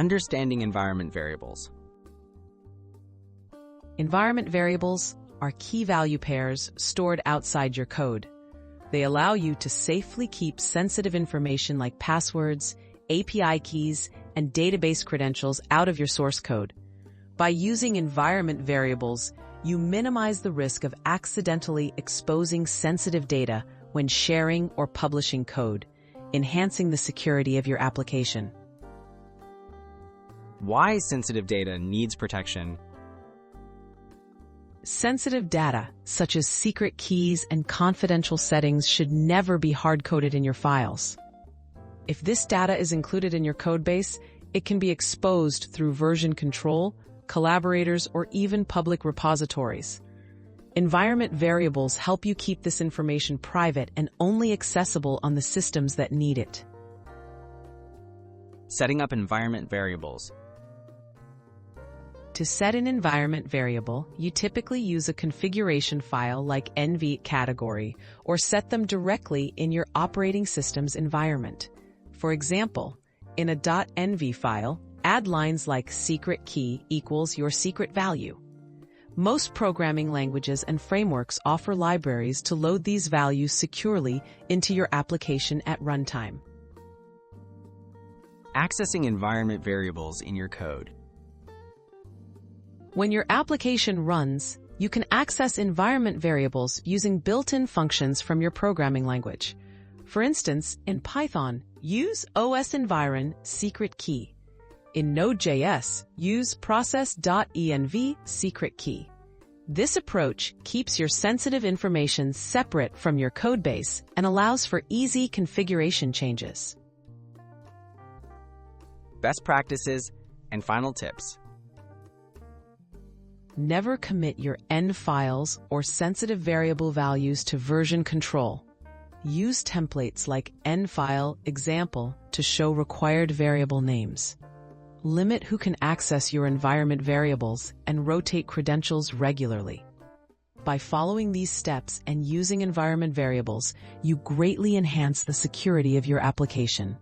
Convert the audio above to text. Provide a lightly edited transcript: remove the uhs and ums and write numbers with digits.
Understanding environment variables. Environment variables are key value pairs stored outside your code. They allow you to safely keep sensitive information like passwords, API keys, and database credentials out of your source code. By using environment variables, you minimize the risk of accidentally exposing sensitive data when sharing or publishing code, enhancing the security of your application. Why sensitive data needs protection. Sensitive data, such as secret keys and confidential settings, should never be hard-coded in your files. If this data is included in your codebase, it can be exposed through version control, collaborators, or even public repositories. Environment variables help you keep this information private and only accessible on the systems that need it. Setting up environment variables. To set an environment variable, you typically use a configuration file like env category or set them directly in your operating system's environment. For example, in a .env file, add lines like secret key equals your secret value. Most programming languages and frameworks offer libraries to load these values securely into your application at runtime. Accessing environment variables in your code. When your application runs, you can access environment variables using built-in functions from your programming language. For instance, in Python, use OSEnviron secret key. In Node.js, use process.env secret key. This approach keeps your sensitive information separate from your codebase and allows for easy configuration changes. Best practices and final tips. Never commit your env files or sensitive variable values to version control. Use templates like envfile example to show required variable names. Limit who can access your environment variables and rotate credentials regularly. By following these steps and using environment variables, you greatly enhance the security of your application.